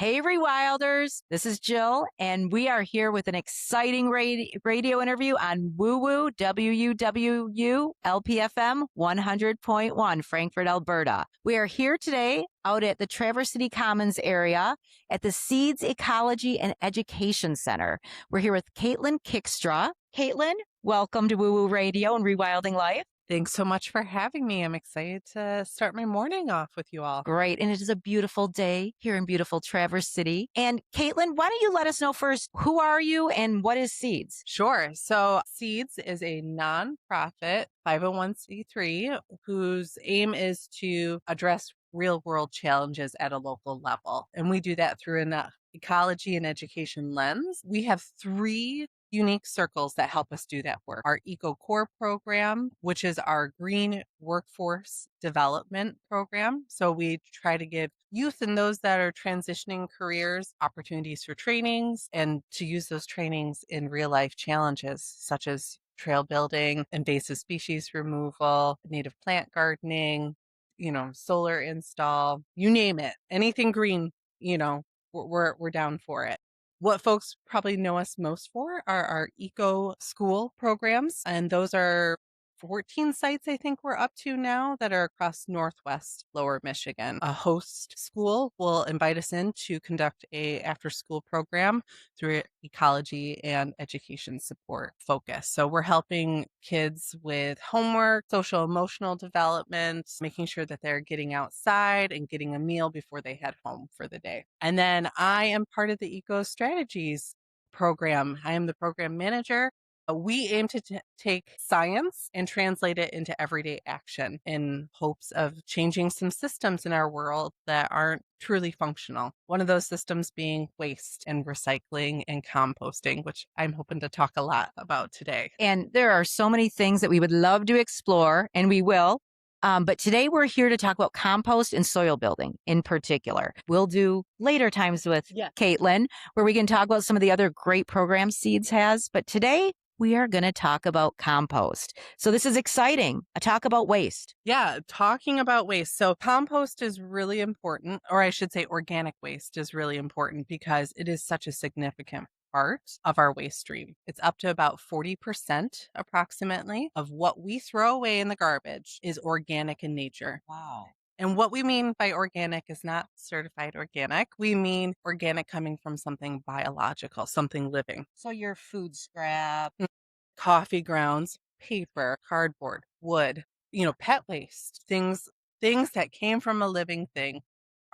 Hey, Rewilders. This is Jill, and we are here with an exciting radio interview on Woo Woo WUWU LPFM 100.1, Frankfurt, Alberta. We are here today out at the Traverse City Commons area at the Seeds Ecology and Education Center. We're here with Caitlin Kickstra. Caitlin, welcome to Woo Woo Radio and Rewilding Life. Thanks so much for having me. I'm excited to start my morning off with you all. Great. And it is a beautiful day here in beautiful Traverse City. And Caitlin, why don't you let us know first, who are you and what is Seeds? Sure. So Seeds is a nonprofit 501c3 whose aim is to address real world challenges at a local level. And we do that through an ecology and education lens. We have three unique circles that help us do that work. Our Eco Core program, which is our green workforce development program. So we try to give youth and those that are transitioning careers opportunities for trainings and to use those trainings in real life challenges such as trail building, invasive species removal, native plant gardening, solar install, you name it, anything green, we're down for it. What folks probably know us most for are our eco school programs. And those are 14 sites, I think we're up to now, that are across Northwest Lower Michigan. A host school will invite us in to conduct a after school program through ecology and education support focus. So we're helping kids with homework, social emotional development, making sure that they're getting outside and getting a meal before they head home for the day. And then I am part of the Eco Strategies program. I am the program manager. We aim to take science and translate it into everyday action in hopes of changing some systems in our world that aren't truly functional. One of those systems being waste and recycling and composting, which I'm hoping to talk a lot about today. And there are so many things that we would love to explore, and we will. But today we're here to talk about compost and soil building in particular. We'll do later times with Caitlin, where we can talk about some of the other great programs Seeds has. But today we are going to talk about compost. So this is exciting. A talk about waste. Yeah, talking about waste. So compost is really important, or I should say organic waste is really important because it is such a significant part of our waste stream. It's up to about 40% approximately of what we throw away in the garbage is organic in nature. Wow. And what we mean by organic is not certified organic. We mean organic coming from something biological, something living. So your food scrap, coffee grounds, paper, cardboard, wood, pet waste, things that came from a living thing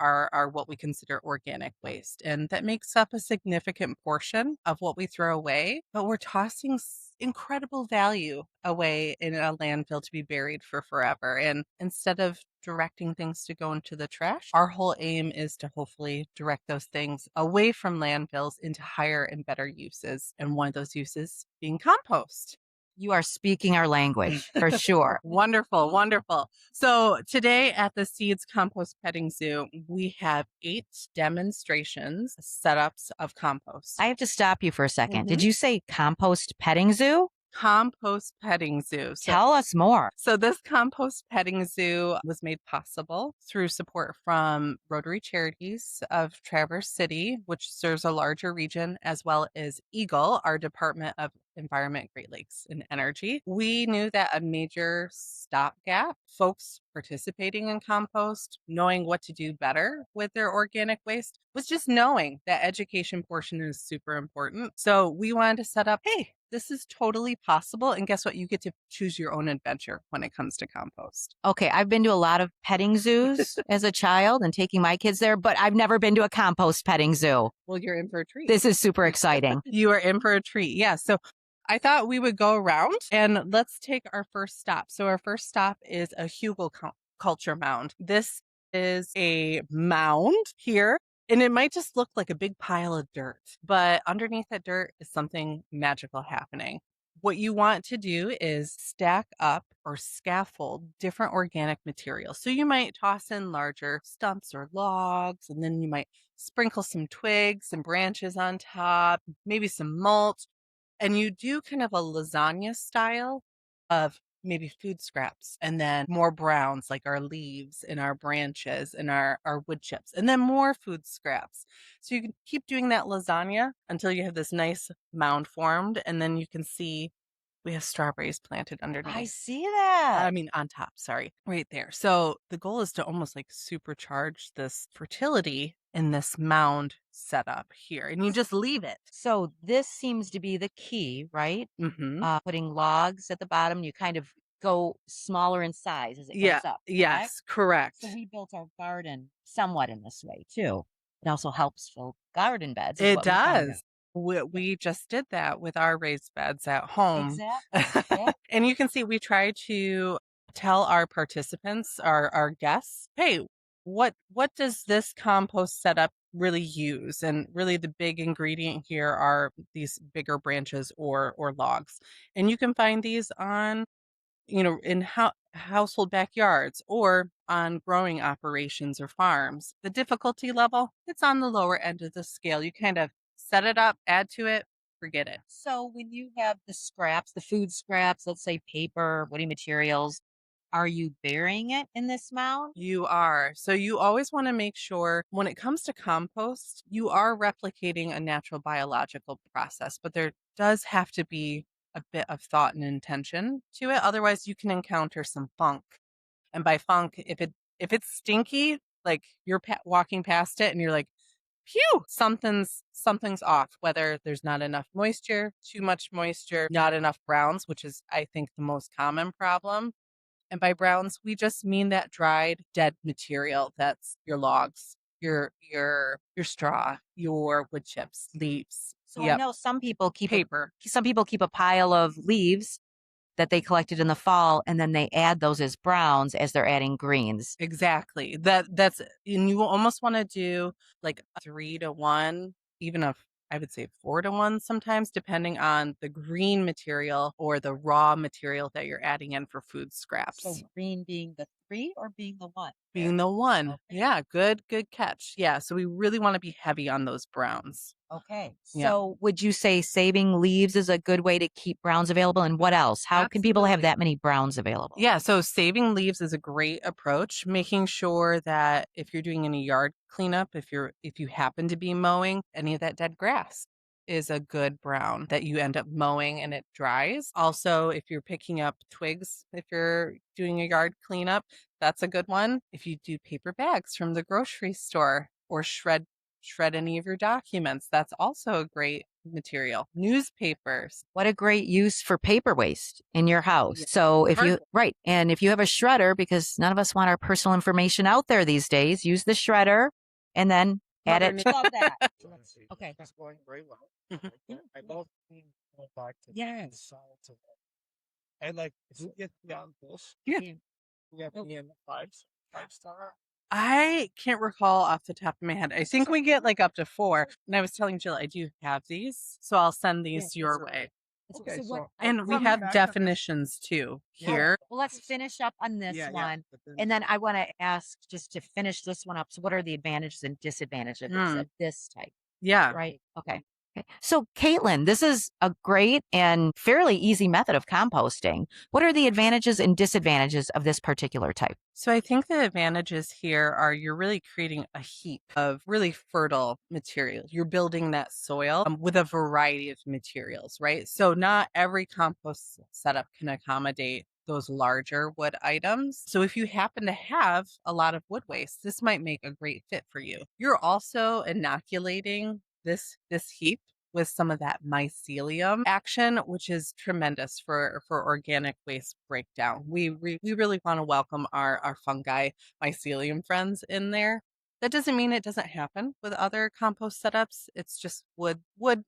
are what we consider organic waste. And that makes up a significant portion of what we throw away, but we're tossing incredible value away in a landfill to be buried for forever. And instead of directing things to go into the trash, our whole aim is to hopefully direct those things away from landfills into higher and better uses. And one of those uses being compost. You are speaking our language for sure. Wonderful, wonderful. So today at the Seeds Compost Petting Zoo, we have 8 demonstrations, setups of compost. I have to stop you for a second. Did you say Compost Petting Zoo? Compost Petting Zoo. Tell us more. So this Compost Petting Zoo was made possible through support from Rotary Charities of Traverse City, which serves a larger region, as well as EGLE, our Department of Environment, Great Lakes, and Energy. We knew that a major stopgap, folks participating in compost, knowing what to do better with their organic waste, was just knowing that education portion is super important. So we wanted to set up, hey, this is totally possible. And guess what? You get to choose your own adventure when it comes to compost. Okay, I've been to a lot of petting zoos as a child and taking my kids there, but I've never been to a compost petting zoo. Well, you're in for a treat. This is super exciting. You are in for a treat. Yeah. So I thought we would go around and let's take our first stop. So our first stop is a hugel culture mound. This is a mound here. And it might just look like a big pile of dirt, but underneath that dirt is something magical happening. What you want to do is stack up or scaffold different organic materials. So you might toss in larger stumps or logs, and then you might sprinkle some twigs and branches on top, maybe some mulch. And you do kind of a lasagna style of maybe food scraps, and then more browns like our leaves and our branches and our wood chips, and then more food scraps. So you can keep doing that lasagna until you have this nice mound formed, and then you can see we have strawberries planted I underneath. see that. I mean, on top, sorry, right there. So the goal is to almost like supercharge this fertility in this mound setup here, and you just leave it. So this seems to be the key, right? Hmm. Putting logs at the bottom, you kind of go smaller in size as it Yeah. goes up, correct? Yes. Correct. So we built our garden somewhat in this way too. It also helps fill garden beds, is It what we found out. does. We just did that with our raised beds at home. Exactly. Yeah. And you can see we try to tell our participants, our guests, hey, what does this compost setup really use? And really the big ingredient here are these bigger branches or logs. And you can find these on, in household backyards or on growing operations or farms. The difficulty level, it's on the lower end of the scale. You kind of set it up, add to it, forget it. So when you have the scraps, the food scraps, let's say paper, woody materials, are you burying it in this mound? You are. So you always want to make sure when it comes to compost, you are replicating a natural biological process, but there does have to be a bit of thought and intention to it. Otherwise, you can encounter some funk. And by funk, if it's stinky, like you're walking past it and you're like, "Phew, something's off." Whether there's not enough moisture, too much moisture, not enough browns, which is I think the most common problem. And by browns, we just mean that dried, dead material. That's your logs, your straw, your wood chips, leaves. So I Yep, know paper. some people keep a pile of leaves that they collected in the fall and then they add those as browns as they're adding greens. Exactly. And you almost want to do like a 3 to 1, even a I would say 4 to 1 sometimes, depending on the green material or the raw material that you're adding in for food So scraps. green being the 3 or being the 1? Being the one. Okay. Yeah, good catch. Yeah, so we really want to be heavy on those browns. Okay. Yeah. So would you say saving leaves is a good way to keep browns available? And what else? How can people have Absolutely. that many browns available? Yeah, so saving leaves is a great approach, making sure that if you're doing any yard cleanup, if you happen to be mowing any of that dead grass is a good brown that you end up mowing and it dries. Also, if you're picking up twigs, if you're doing a yard cleanup, that's a good one. If you do paper bags from the grocery store or shred any of your documents, that's also a great material. Newspapers. What a great use for paper waste in your house. Yeah. So if you, Cardboard. right. And if you have a shredder, because none of us want our personal information out there these days, use the shredder and then add it. Mother Love that. Okay. That's going very well. Mhm. I love being going back to Yes. the salt and like if you get beyond this, Yeah. we have me in the five star. I can't recall off the top of my head. I think we get like up to 4. And I was telling Jill, I do have these, so I'll send these your way. Okay, So what, And we from have back to this- definitions too Yeah. here. well, let's finish up on this Yeah, one. but then- And then I want to ask just to finish this one up. So what are the advantages and disadvantages of this type? Yeah. Right. Okay. Okay. So, Caitlin, this is a great and fairly easy method of composting. What are the advantages and disadvantages of this particular type? So I think the advantages here are you're really creating a heap of really fertile material. You're building that soil with a variety of materials, right? So not every compost setup can accommodate those larger wood items. So if you happen to have a lot of wood waste, this might make a great fit for you. You're also inoculating this heap with some of that mycelium action, which is tremendous for organic waste breakdown. We really want to welcome our fungi mycelium friends in there. That doesn't mean it doesn't happen with other compost setups. It's just wood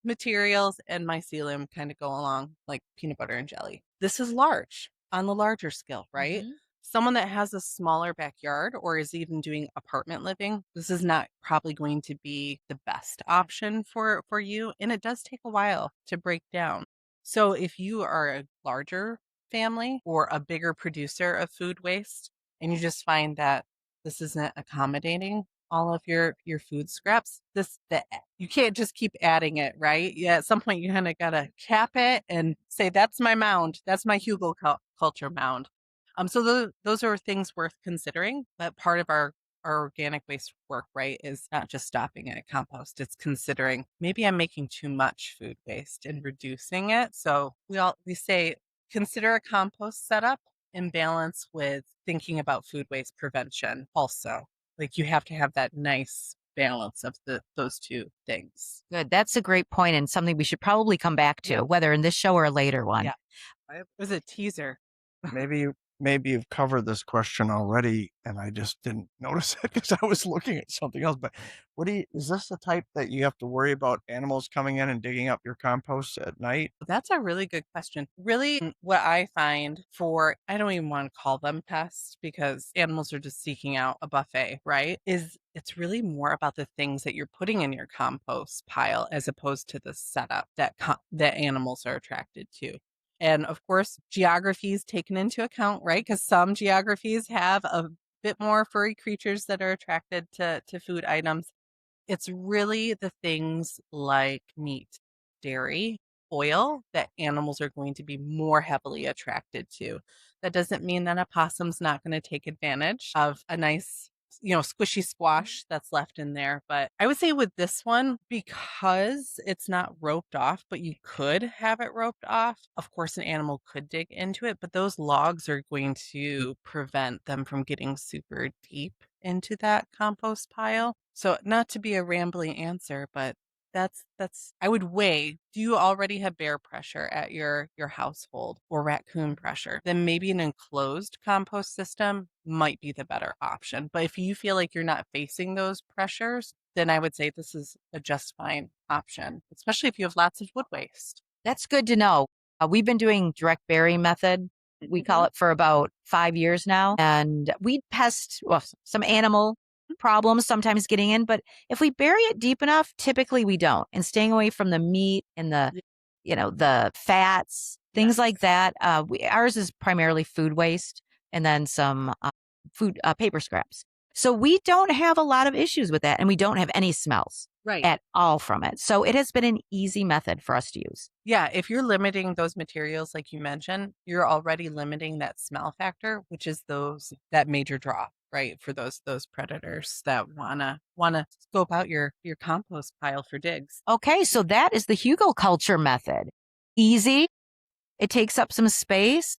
materials and mycelium kind of go along like peanut butter and jelly. This is large on the larger scale, right? Mhm. Someone that has a smaller backyard or is even doing apartment living, this is not probably going to be the best option for you. And it does take a while to break down. So if you are a larger family or a bigger producer of food waste and you just find that this isn't accommodating all of your food scraps, you can't just keep adding it, right? Yeah, at some point you kind of gotta cap it and say, that's my mound, that's my Hugo culture mound. So those are things worth considering, but part of our organic waste work, right, is not just stopping at compost. It's considering maybe I'm making too much food waste and reducing it. So we say consider a compost setup in balance with thinking about food waste prevention also. Like you have to have that nice balance of those two things. Good. That's a great point and something we should probably come back to, whether in this show or a later one. Yeah. It was a teaser. Maybe you've covered this question already, and I just didn't notice it because I was looking at something else. But is this the type that you have to worry about animals coming in and digging up your compost at night? That's a really good question. Really, what I find I don't even want to call them pests because animals are just seeking out a buffet, right? It's really more about the things that you're putting in your compost pile as opposed to the setup that animals are attracted to. And of course, geography is taken into account, right? Because some geographies have a bit more furry creatures that are attracted to food items. It's really the things like meat, dairy, oil that animals are going to be more heavily attracted to. That doesn't mean that a possum's not going to take advantage of a nice, squishy squash that's left in there. But I would say with this one, because it's not roped off, but you could have it roped off. Of course, an animal could dig into it, but those logs are going to prevent them from getting super deep into that compost pile. So not to be a rambling answer, but that's I would weigh, do you already have bear pressure at your household or raccoon pressure? Then maybe an enclosed compost system might be the better option. But if you feel like you're not facing those pressures, then I would say this is a just fine option, especially if you have lots of wood waste. That's good to know. We've been doing direct bury method. We call it for about 5 years now. And we pest some animal problems sometimes getting in, but if we bury it deep enough, typically we don't. And staying away from the meat and the fats, things like that. Ours is primarily food waste and then some food paper scraps. So we don't have a lot of issues with that, and we don't have any smells at all from it. So it has been an easy method for us to use. Yeah, if you're limiting those materials like you mentioned, you're already limiting that smell factor, which is that major draw, right? For those predators that wanna scope out your compost pile for digs. Okay, so that is the hugelkultur method. Easy. It takes up some space,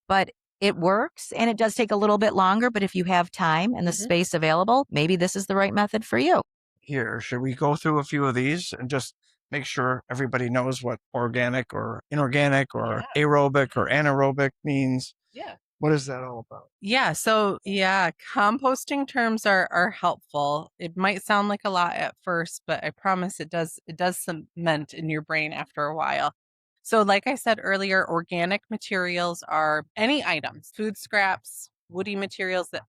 but it works, and it does take a little bit longer, but if you have time and the space available, maybe this is the right method for you. Here, should we go through a few of these and just make sure everybody knows what organic or inorganic or aerobic or anaerobic means? Yeah. What is that all about? Yeah. So composting terms are helpful. It might sound like a lot at first, but I promise it does cement in your brain after a while. So like I said earlier, organic materials are any items, food scraps, woody materials that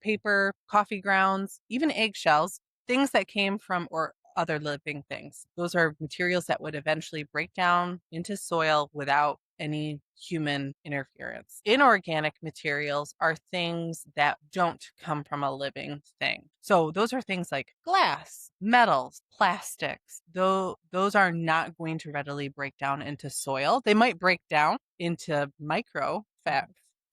paper, coffee grounds, even eggshells, things that came from or other living things. Those are materials that would eventually break down into soil without any human interference. Inorganic materials are things that don't come from a living thing. So those are things like glass, metals, plastics. Those are not going to readily break down into soil. They might break down into micro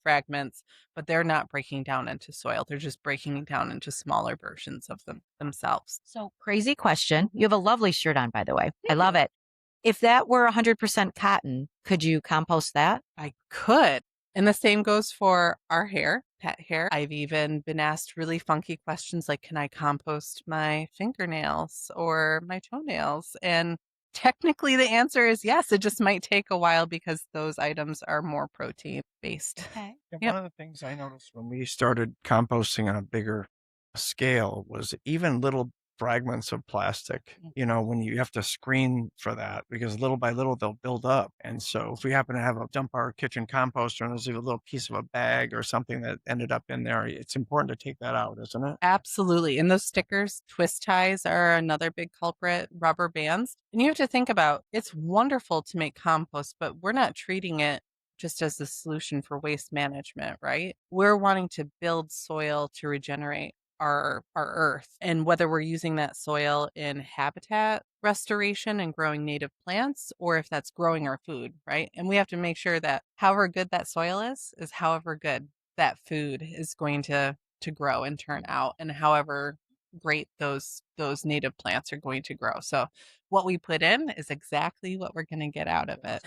fragments, but they're not breaking down into soil. They're just breaking down into smaller versions of themselves. So crazy question. You have a lovely shirt on, by the way. I love it. If that were 100% cotton, could you compost that? I could. And the same goes for our hair, pet hair. I've even been asked really funky questions like, can I compost my fingernails or my toenails? And technically the answer is yes. It just might take a while because those items are more protein based. Okay. One of the things I noticed when we started composting on a bigger scale was even little fragments of plastic, when you have to screen for that because little by little they'll build up. And so if we happen to have a dump our kitchen composter and there's a little piece of a bag or something that ended up in there, it's important to take that out, isn't it? Absolutely. And those stickers, twist ties are another big culprit, rubber bands. And you have to think about, it's wonderful to make compost, but we're not treating it just as the solution for waste management, right? We're wanting to build soil to regenerate our earth, and whether we're using that soil in habitat restoration and growing native plants, or if that's growing our food, right? And we have to make sure that however good that soil is however good that food is going to grow and turn out, and however great those native plants are going to grow. So what we put in is exactly what we're going to get out of it.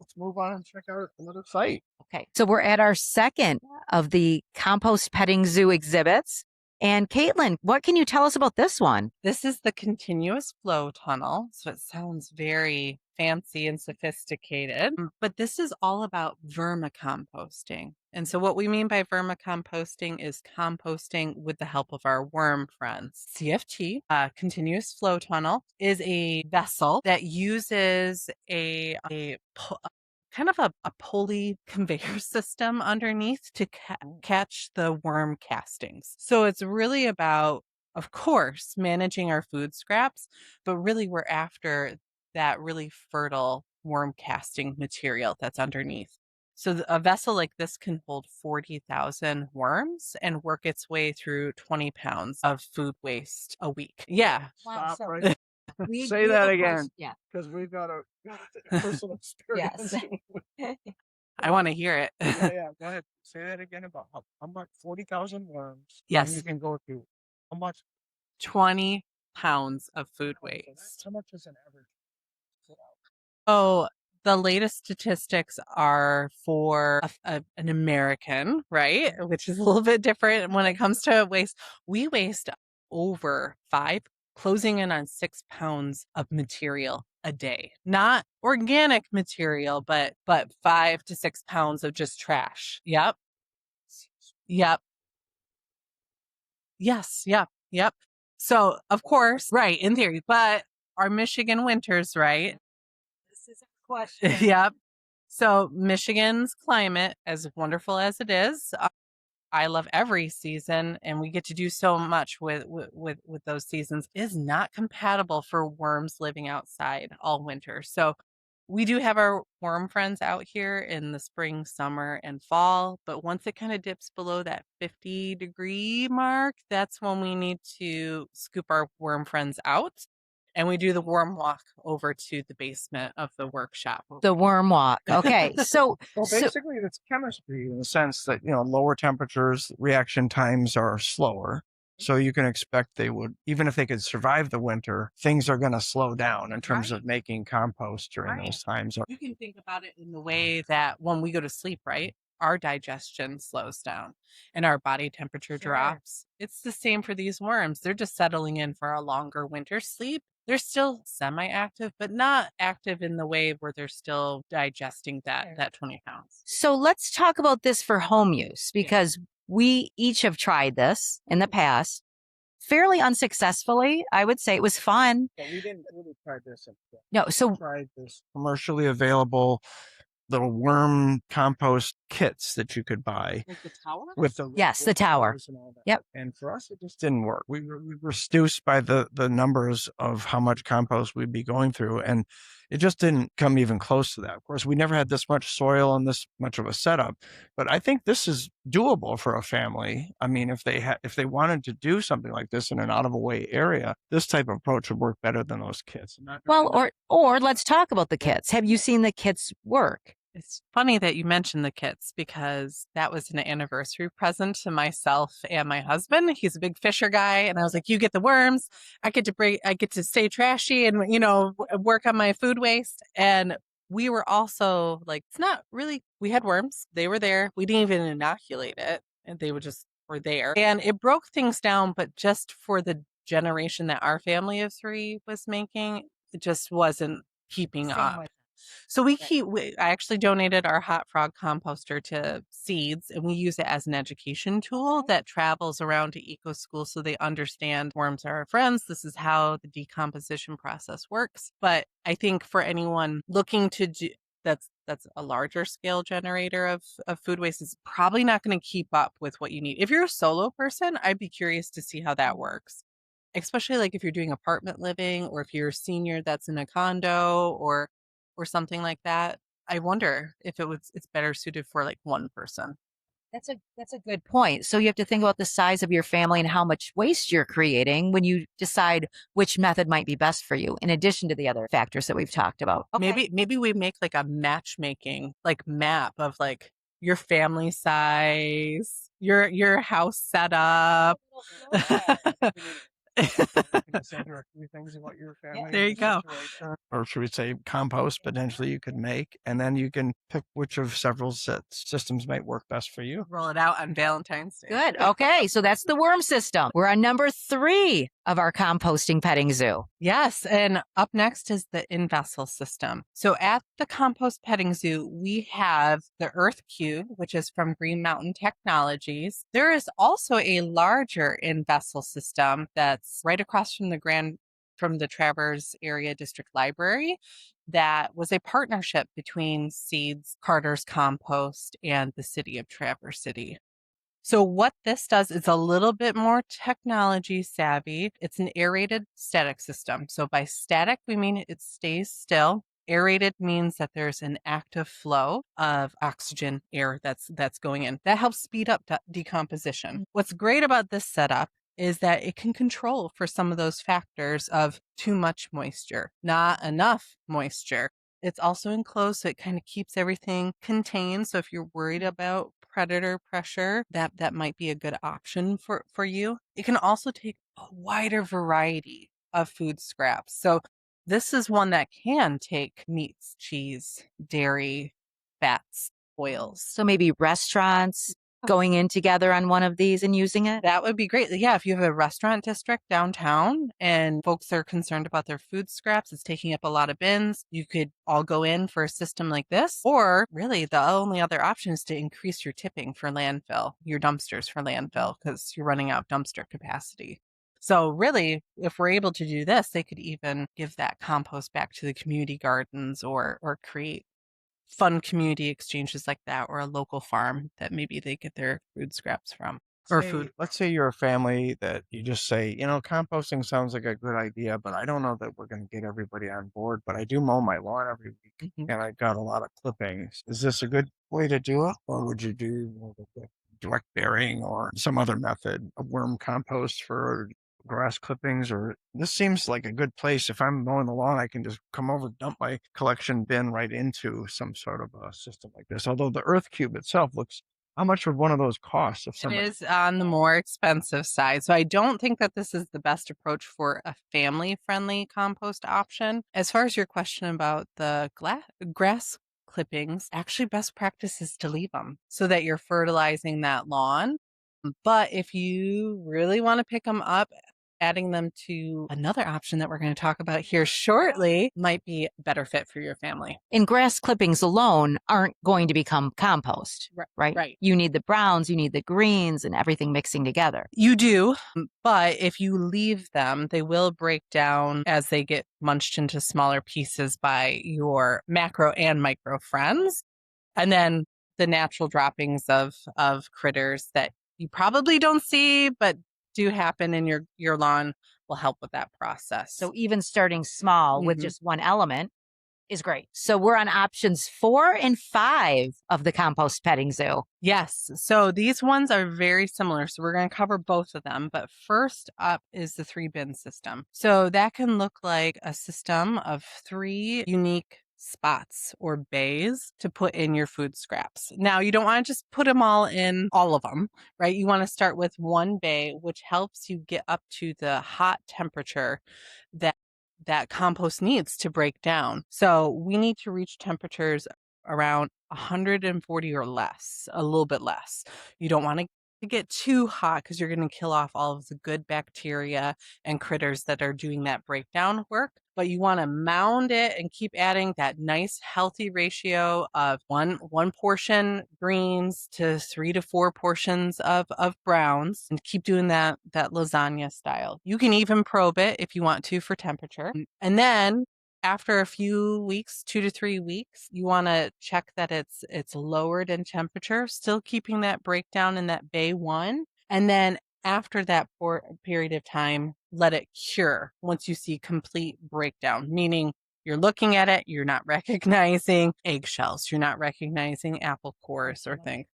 Let's move on and check out another site. Okay, so we're at our second of the Compost Petting Zoo exhibits. And Caitlin, what can you tell us about this one? This is the continuous flow tunnel. So it sounds very fancy and sophisticated, but this is all about vermicomposting. And so what we mean by vermicomposting is composting with the help of our worm friends. CFT, continuous flow tunnel, is a vessel that uses a kind of a pulley conveyor system underneath to catch the worm castings. So it's really about, of course, managing our food scraps, but really we're after that really fertile worm casting material that's underneath. So a vessel like this can hold 40,000 worms and work its way through 20 pounds of food waste a week. Yeah. Stop so right. we- Say we that of course- again. Yeah. Because we've got a personal experience. Yes. I want to hear it. Yeah. Go ahead. Say that again about how much? 40,000 worms. Yes. And you can go through how much? 20 pounds of food waste. How much is an average? Oh, the latest statistics are for an American, right? Which is a little bit different when it comes to waste. We waste over 5, closing in on 6 pounds of material a day. Not organic material, but 5 to 6 pounds of just trash. Yep. Yep. Yes. Yep. Yep. So, of course, right, in theory, but our Michigan winters, right? This is a question. Yep. So Michigan's climate, as wonderful as it is, I love every season, and we get to do so much with those seasons, is not compatible for worms living outside all winter. So we do have our worm friends out here in the spring, summer, and fall, but once it kind of dips below that 50-degree mark, that's when we need to scoop our worm friends out. And we do the worm walk over to the basement of the workshop. The worm walk. Okay. So, Well, basically, it's chemistry in the sense that, lower temperatures, reaction times are slower. So you can expect they would, even if they could survive the winter, things are going to slow down in terms of making compost during those times. You can think about it in the way that when we go to sleep, right? Our digestion slows down and our body temperature drops. It's the same for these worms. They're just settling in for a longer winter sleep. They're still semi-active, but not active in the way where they're still digesting that 20 pounds. So let's talk about this for home use, because we each have tried this in the past fairly unsuccessfully. I would say it was fun. But we didn't really try this. No, so We tried this commercially available little worm compost kits that you could buy. Like the tower? With the Yes, the tower. and all that. Yep. And for us, it just didn't work. We were seduced by the numbers of how much compost we'd be going through, and it just didn't come even close to that. Of course, we never had this much soil and this much of a setup, but I think this is doable for a family. I mean, if they wanted to do something like this in an out of the way area, this type of approach would work better than those kits. well, or let's talk about the kits. Have you seen the kits work? It's funny that you mentioned the kits, because that was an anniversary present to myself and my husband. He's a big fisher guy, and I was like, "You get the worms, I get to stay trashy and work on my food waste." And we were also like, it's not really. We had worms; they were there. We didn't even inoculate it, and they were there, and it broke things down. But just for the generation that our family of 3 was making, it just wasn't keeping up. So I actually donated our hot frog composter to Seeds, and we use it as an education tool that travels around to eco schools so they understand worms are our friends. This is how the decomposition process works. But I think for anyone looking to do that's a larger scale generator of food waste, is probably not going to keep up with what you need. If you're a solo person, I'd be curious to see how that works. Especially like if you're doing apartment living, or if you're a senior that's in a condo or something like that. I wonder if it's better suited for like one person. That's a good point. So you have to think about the size of your family and how much waste you're creating when you decide which method might be best for you, in addition to the other factors that we've talked about. Okay. Maybe we make like a matchmaking like map of like your family size, your house setup. You can send her a few things about your family. There you go. Situation. Or should we say compost potentially you could make, and then you can pick which of several systems might work best for you. Roll it out on Valentine's Day. Good. Okay. So that's the worm system. We're on number 3 of our composting petting zoo. Yes. And up next is the in-vessel system. So at the Compost Petting Zoo, we have the Earth Cube, which is from Green Mountain Technologies. There is also a larger in-vessel system that's right across from the Travers Area District Library. That was a partnership between Seeds, Carter's Compost, and the city of Traverse City. So what this does is a little bit more technology savvy. It's an aerated static system. So by static, we mean it stays still. Aerated means that there's an active flow of oxygen air that's going in. That helps speed up decomposition. What's great about this setup is that it can control for some of those factors of too much moisture, not enough moisture. It's also enclosed, so it kind of keeps everything contained. So if you're worried about predator pressure, that might be a good option for you. It can also take a wider variety of food scraps. So this is one that can take meats, cheese, dairy, fats, oils. So maybe restaurants going in together on one of these and using it? That would be great. Yeah, if you have a restaurant district downtown and folks are concerned about their food scraps, it's taking up a lot of bins, you could all go in for a system like this. Or really, the only other option is to increase your tipping for landfill, your dumpsters for landfill, because you're running out of dumpster capacity. So really, if we're able to do this, they could even give that compost back to the community gardens or create fun community exchanges like that, or a local farm that maybe they get their food scraps from. Let's say you're a family that you just say, composting sounds like a good idea, but I don't know that we're going to get everybody on board. But I do mow my lawn every week, and I got a lot of clippings. Is this a good way to do it, or would you do more of a direct burying or some other method of worm compost for grass clippings? Or this seems like a good place. If I'm mowing the lawn, I can just come over, dump my collection bin right into some sort of a system like this. Although the Earth Cube itself looks. How much would one of those cost? If It somebody is on the more expensive side. So I don't think that this is the best approach for a family-friendly compost option. As far as your question about the grass clippings, actually best practice is to leave them so that you're fertilizing that lawn. But if you really want to pick them up, adding them to another option that we're going to talk about here shortly might be a better fit for your family. And grass clippings alone aren't going to become compost, right? Right. You need the browns, you need the greens, and everything mixing together. You do, but if you leave them, they will break down as they get munched into smaller pieces by your macro and micro friends. And then the natural droppings of critters that you probably don't see, but do happen in your lawn will help with that process. So even starting small with just one element is great. So we're on options 4 and 5 of the Compost Petting Zoo. Yes. So these ones are very similar. So we're going to cover both of them. But first up is the 3-bin system. So that can look like a system of 3 unique spots or bays to put in your food scraps. Now, you don't want to just put them all in all of them, right? You want to start with one bay, which helps you get up to the hot temperature that compost needs to break down. So we need to reach temperatures around 140 or less, a little bit less. You don't want to get too hot because you're going to kill off all of the good bacteria and critters that are doing that breakdown work. But you want to mound it and keep adding that nice healthy ratio of one portion greens to 3 to 4 portions of browns, and keep doing that lasagna style. You can even probe it if you want to for temperature. And then after a few weeks, 2 to 3 weeks, you want to check that it's lowered in temperature, still keeping that breakdown in that bay 1. And then after that period of time, let it cure once you see complete breakdown, meaning you're looking at it, you're not recognizing eggshells, you're not recognizing apple cores or things.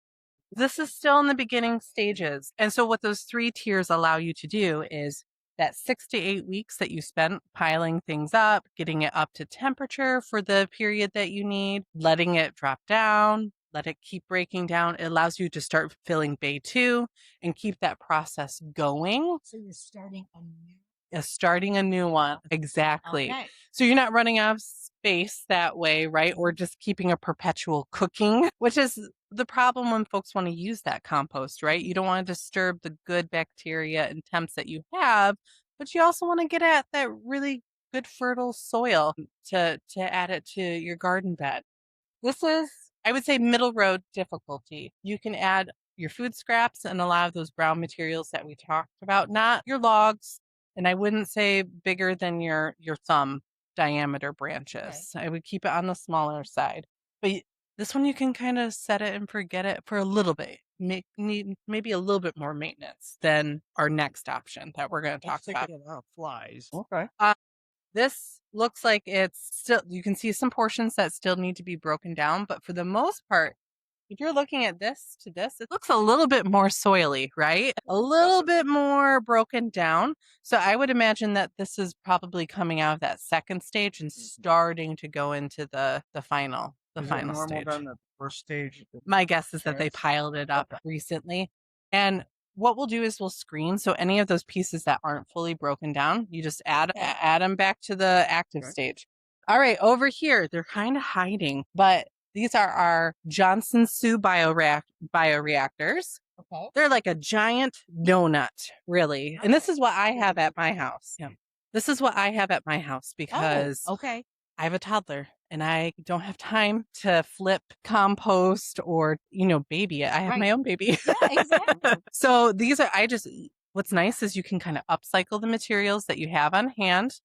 This is still in the beginning stages. And so what those 3 tiers allow you to do is that 6 to 8 weeks that you spent piling things up, getting it up to temperature for the period that you need, letting it drop down, let it keep breaking down. It allows you to start filling bay 2 and keep that process going. So you're starting a new. Starting a new one. Exactly. Okay. So you're not running out of space that way, right? Or just keeping a perpetual cooking, which is the problem when folks want to use that compost, right? You don't want to disturb the good bacteria and temps that you have, but you also want to get at that really good fertile soil to add it to your garden bed. This is, I would say, middle road difficulty. You can add your food scraps and a lot of those brown materials that we talked about, not your logs, and I wouldn't say bigger than your thumb diameter branches. I would keep it on the smaller side. But this one you can kind of set it and forget it for a little bit. Need maybe a little bit more maintenance than our next option that we're going to talk about. Flies. Okay. This looks like it's still, you can see some portions that still need to be broken down, but for the most part, if you're looking at this to this, it looks a little bit more soily, right? A little bit more broken down. So I would imagine that this is probably coming out of that second stage and starting to go into the final stage. Than the first stage? My guess is that they Chance? piled it up recently. And what we'll do is we'll screen. So any of those pieces that aren't fully broken down, you just add them back to the active stage. All right, over here, they're kind of hiding, but these are our Johnson Sioux bioreactors. Okay. They're like a giant donut, really. And this is what I have at my house. Yeah. This is what I have at my house because Okay. I have a toddler and I don't have time to flip compost or, baby it. I have my own baby. Yeah, exactly. So what's nice is you can kind of upcycle the materials that you have on hand.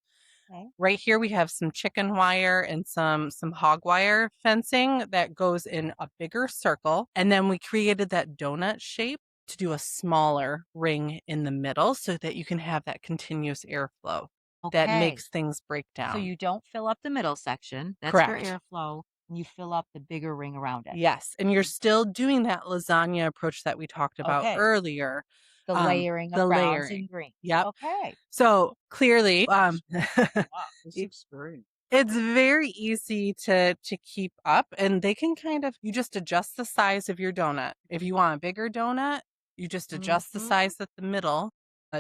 Okay. Right here, we have some chicken wire and some hog wire fencing that goes in a bigger circle. And then we created that donut shape to do a smaller ring in the middle so that you can have that continuous airflow that makes things break down. So you don't fill up the middle section. That's Correct. for airflow. And you fill up the bigger ring around it. Yes. And you're still doing that lasagna approach that we talked about earlier. The layering of browns and greens. Yep. Okay. So clearly, This experience. it's very easy to keep up, and they can you just adjust the size of your donut. If you want a bigger donut, you just adjust the size at the middle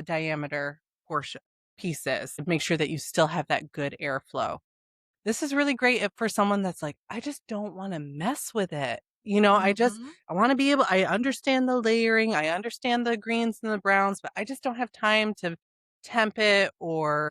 diameter portion pieces. Make sure that you still have that good airflow. This is really great for someone that's like, I just don't want to mess with it. I want to be able, I understand the layering, I understand the greens and the browns, but I just don't have time to temp it or,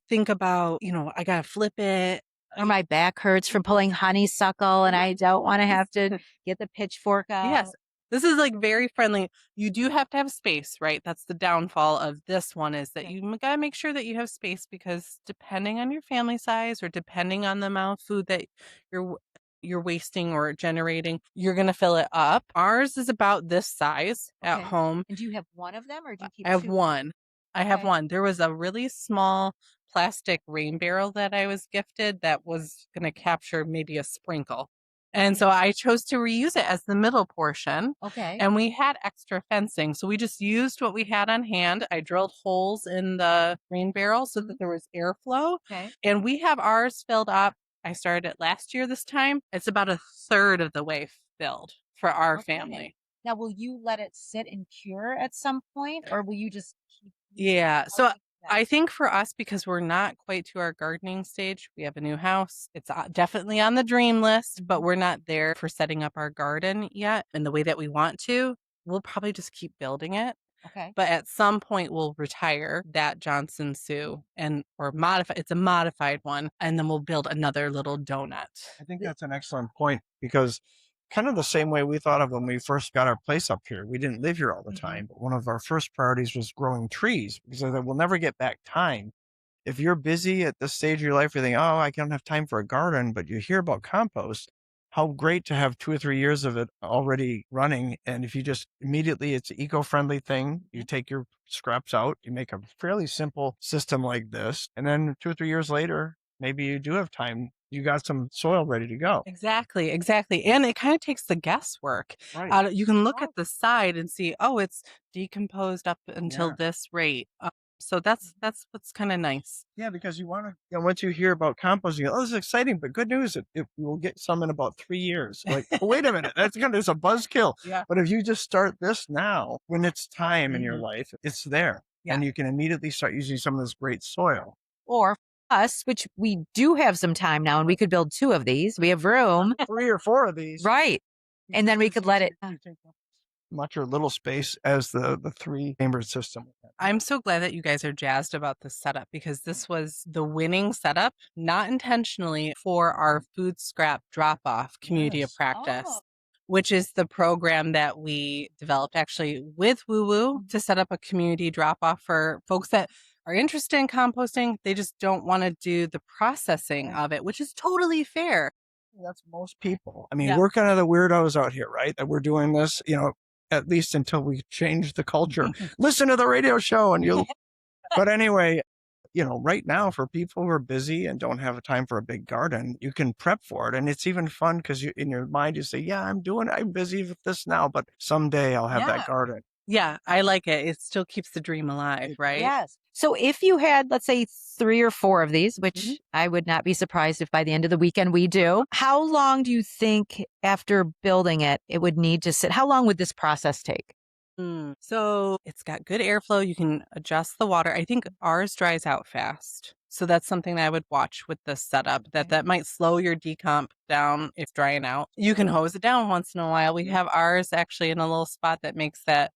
think about, I got to flip it. Or my back hurts from pulling honeysuckle and I don't want to have to get the pitchfork out. Yes. This is like very friendly. You do have to have space, right? That's the downfall of this one is that you got to make sure that you have space because depending on your family size or depending on the amount of food that you're wasting or generating, you're going to fill it up. Ours is about this size at home. And do you have one of them or do you keep I have two? one. I have one. There was a really small plastic rain barrel that I was gifted that was going to capture maybe a sprinkle. And so I chose to reuse it as the middle portion. Okay. And we had extra fencing. So we just used what we had on hand. I drilled holes in the rain barrel so that there was airflow. Okay. And we have ours filled up. I started it last year this time. It's about a third of the way filled for our family. Now, will you let it sit and cure at some point or will you just keep? Yeah. So I think for us, because we're not quite to our gardening stage, we have a new house. It's definitely on the dream list, but we're not there for setting up our garden yet in the way that we want to. We'll probably just keep building it. Okay. But at some point we'll retire that Johnson Sioux or modify. It's a modified one. And then we'll build another little donut. I think that's an excellent point because kind of the same way we thought of when we first got our place up here. We didn't live here all the time, but one of our first priorities was growing trees because I thought we'll never get back time. If you're busy at this stage of your life, you think, oh, I don't have time for a garden, but you hear about compost, how great to have 2 or 3 years of it already running. And if you just immediately, it's an eco-friendly thing. You take your scraps out, you make a fairly simple system like this. And then 2 or 3 years later, maybe you do have time. You got some soil ready to go. Exactly. And it kind of takes the guesswork. Right. You can look at the side and see, oh, it's decomposed up until this rate. So that's what's kind of nice. Yeah, because you want to, once you hear about composting, oh, this is exciting, but good news, it will get some in about 3 years. Like, oh, wait a minute, there's a buzzkill. Yeah. But if you just start this now, when it's time in your Mhm. life, it's there. Yeah. And you can immediately start using some of this great soil. Or us, which we do have some time now, and we could build 2 of these. We have room. 3 or 4 of these. Right. And then we could let it. You take up much or little space as the 3-chambered system. I'm so glad that you guys are jazzed about this setup because this was the winning setup, not intentionally, for our food scrap drop off community of Yes. practice, Oh. which is the program that we developed actually with Woo Woo to set up a community drop off for folks that are interested in composting. They just don't want to do the processing of it, which is totally fair. That's most people. I mean, Yeah. we're kind of the weirdos out here, right? That we're doing this, at least until we change the culture. Listen to the radio show and you'll, but anyway, right now for people who are busy and don't have time for a big garden, you can prep for it. And it's even fun because in your mind, you say, yeah, I'm busy with this now, but someday I'll have Yeah. that garden. Yeah, I like it. It still keeps the dream alive, right? Yes. So if you had, let's say, 3 or 4 of these, which Mhm. I would not be surprised if by the end of the weekend we do, how long do you think after building it, it would need to sit? How long would this process take? So it's got good airflow. You can adjust the water. I think ours dries out fast. So that's something that I would watch with this setup, that might slow your decomp down if drying out. You can hose it down once in a while. We have ours actually in a little spot that makes that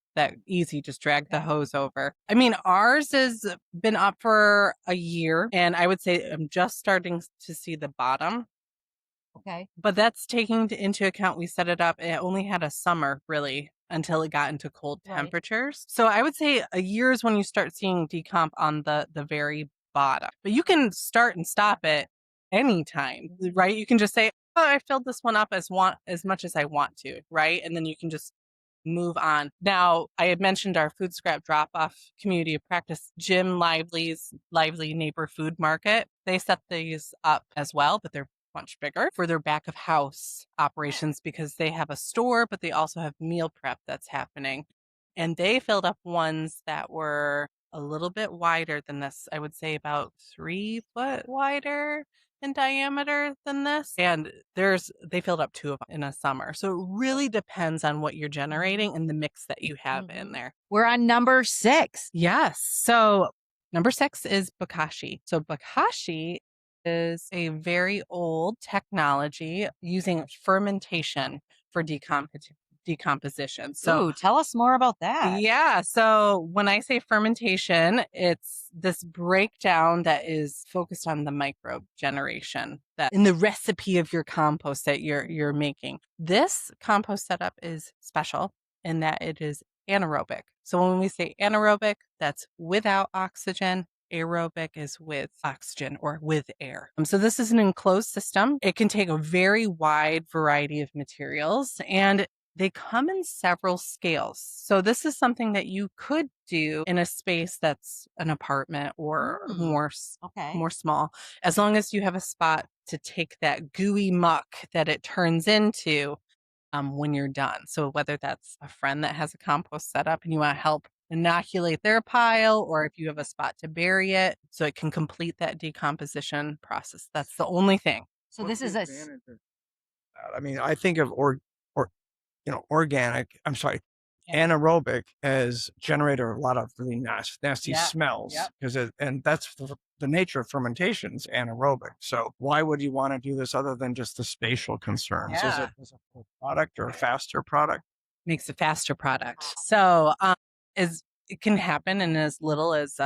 easy. Just drag the hose over. I mean, ours has been up for a year, and I would say I'm just starting to see the bottom. Okay. But that's taking into account we set it up. It only had a summer really until it got into cold Right. temperatures. So I would say a year is when you start seeing decomp on the very bottom. But you can start and stop it anytime, right? You can just say, "Oh, I filled this one up as much as I want to," right? And then you can just move on. Now, I had mentioned our food scrap drop-off community of practice, Jim Lively's Lively Neighbor Food Market. They set these up as well, but they're much bigger for their back of house operations because they have a store, but they also have meal prep that's happening. And they filled up ones that were a little bit wider than this. I would say about 3 foot wider in diameter than this. And they filled up 2 of them in a summer. So it really depends on what you're generating and the mix that you have in there. We're on number 6. Yes. So number 6 is Bokashi. So Bokashi is a very old technology using fermentation for decomposition. So Ooh, tell us more about that. yeah. So when I say fermentation, it's this breakdown that is focused on the microbe generation that in the recipe of your compost that you're making. This compost setup is special in that it is anaerobic. So when we say anaerobic, that's without oxygen. Aerobic is with oxygen or with air. So this is an enclosed system. It can take a very wide variety of materials and they come in several scales. So this is something that you could do in a space that's an apartment or more small, as long as you have a spot to take that gooey muck that it turns into when you're done. So whether that's a friend that has a compost set up and you want to help inoculate their pile, or if you have a spot to bury it so it can complete that decomposition process. That's the only thing. So this is a I mean, I think of organic, anaerobic as generator of a lot of really nasty smells because and that's the nature of fermentations anaerobic. So why would you want to do this other than just the spatial concerns? Is it a product or a faster product? Makes a faster product. So it can happen in as little as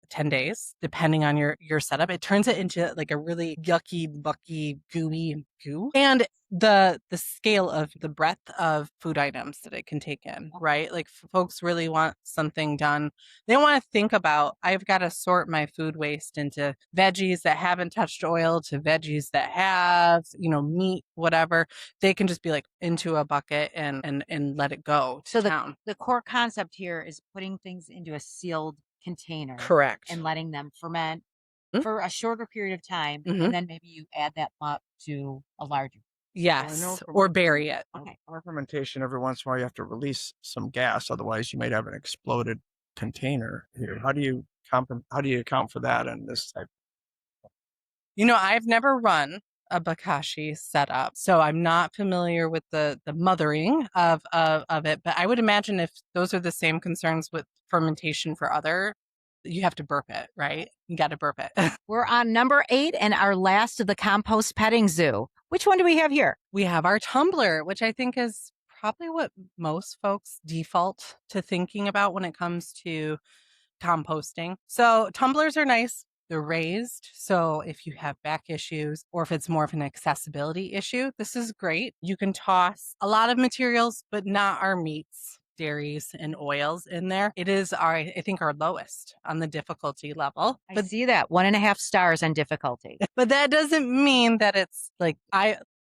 10 days, depending on your setup. It turns it into like a really yucky, mucky, gooey goo. And the scale of the breadth of food items that it can take in, right? Like folks really want something done. They want to think about, I've got to sort my food waste into veggies that haven't touched oil to veggies that have, meat, whatever. They can just be like into a bucket and let it go to town. The core concept here is putting things into a sealed container. Correct. And letting them ferment for a shorter period of time, Mhm. and then maybe you add that muck to a larger. Yes, from- or bury it. Okay. Our fermentation, every once in a while, you have to release some gas. Otherwise, you might have an exploded container here. How do you account for that in this type? You know, I've never run a Bokashi setup, so I'm not familiar with the mothering of it. But I would imagine if those are the same concerns with fermentation for other, you have to burp it, right? You got to burp it. We're on number 8 and our last of the Compost Petting Zoo. Which one do we have here? We have our tumbler, which I think is probably what most folks default to thinking about when it comes to composting. So tumblers are nice. They're raised. So if you have back issues or if it's more of an accessibility issue, this is great. You can toss a lot of materials, but not our meats, dairies, and oils in there. It is I think our lowest on the difficulty level. I see that 1.5 stars on difficulty. But that doesn't mean that it's like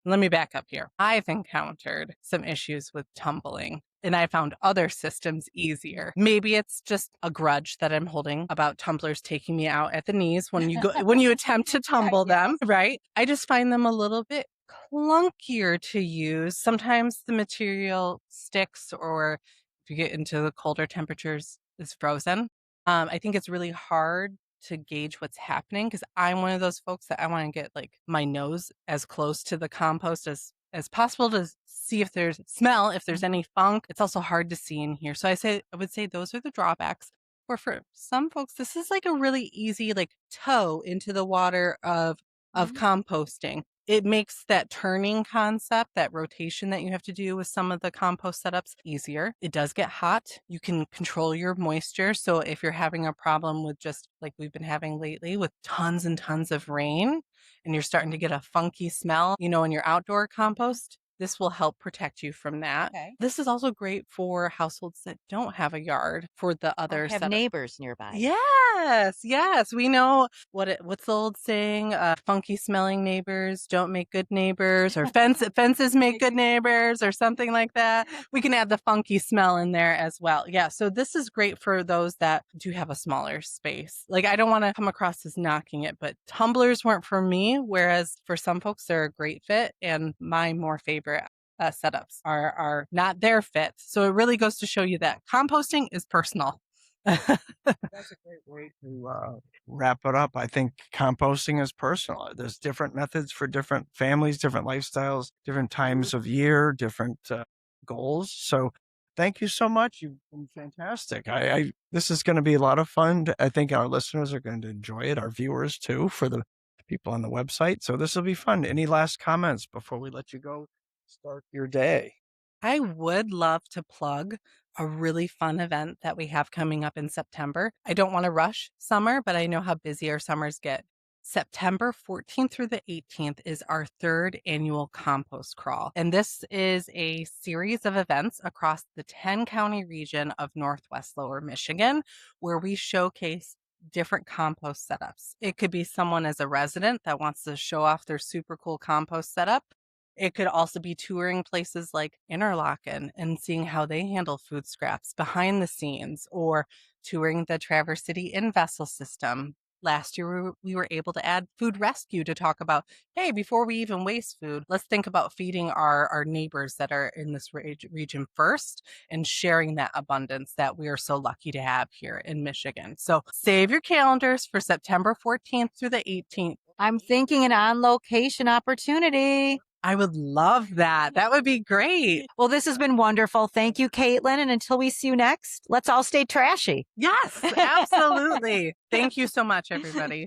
let me back up here. I've encountered some issues with tumbling and I found other systems easier. Maybe it's just a grudge that I'm holding about tumblers taking me out at the knees when you attempt to tumble them, right? I just find them a little bit clunkier to use. Sometimes the material sticks, or if you get into the colder temperatures, it's frozen. I think it's really hard to gauge what's happening because I'm one of those folks that I want to get like my nose as close to the compost as possible to see if there's any funk. It's also hard to see in here. So I would say those are the drawbacks. Or for some folks, this is like a really easy like toe into the water of composting. It makes that turning concept, that rotation that you have to do with some of the compost setups easier. It does get hot. You can control your moisture. So if you're having a problem with just like we've been having lately with tons and tons of rain and you're starting to get a funky smell, in your outdoor compost, this will help protect you from that. Okay. This is also great for households that don't have a yard for the other Or have setup. neighbors nearby. Yes. We know what's the old saying? Funky smelling neighbors don't make good neighbors, or fences make good neighbors, or something like that. We can add the funky smell in there as well. Yeah. So this is great for those that do have a smaller space. Like I don't want to come across as knocking it, but tumblers weren't for me. Whereas for some folks, they're a great fit, and my more favorite setups are not their fit. So it really goes to show you that composting is personal. That's a great way to wrap it up. I think composting is personal. There's different methods for different families, different lifestyles, different times of year, different goals. So thank you so much. You've been fantastic. This is going to be a lot of fun. I think our listeners are going to enjoy it, our viewers too, for the people on the website. So this will be fun. Any last comments before we let you go start your day? I would love to plug a really fun event that we have coming up in September. I don't want to rush summer, but I know how busy our summers get. September 14th through the 18th is our 3rd annual compost crawl. And this is a series of events across the 10-county region of Northwest Lower Michigan, where we showcase different compost setups. It could be someone as a resident that wants to show off their super cool compost setup. It could also be touring places like Interlaken and seeing how they handle food scraps behind the scenes, or touring the Traverse City in-vessel system. Last year, we were able to add food rescue to talk about, hey, before we even waste food, let's think about feeding our neighbors that are in this region first and sharing that abundance that we are so lucky to have here in Michigan. So save your calendars for September 14th through the 18th. I'm thinking an on-location opportunity. I would love that. That would be great. Well, this has been wonderful. Thank you, Caitlin. And until we see you next, let's all stay trashy. Yes, absolutely. Thank you so much, everybody.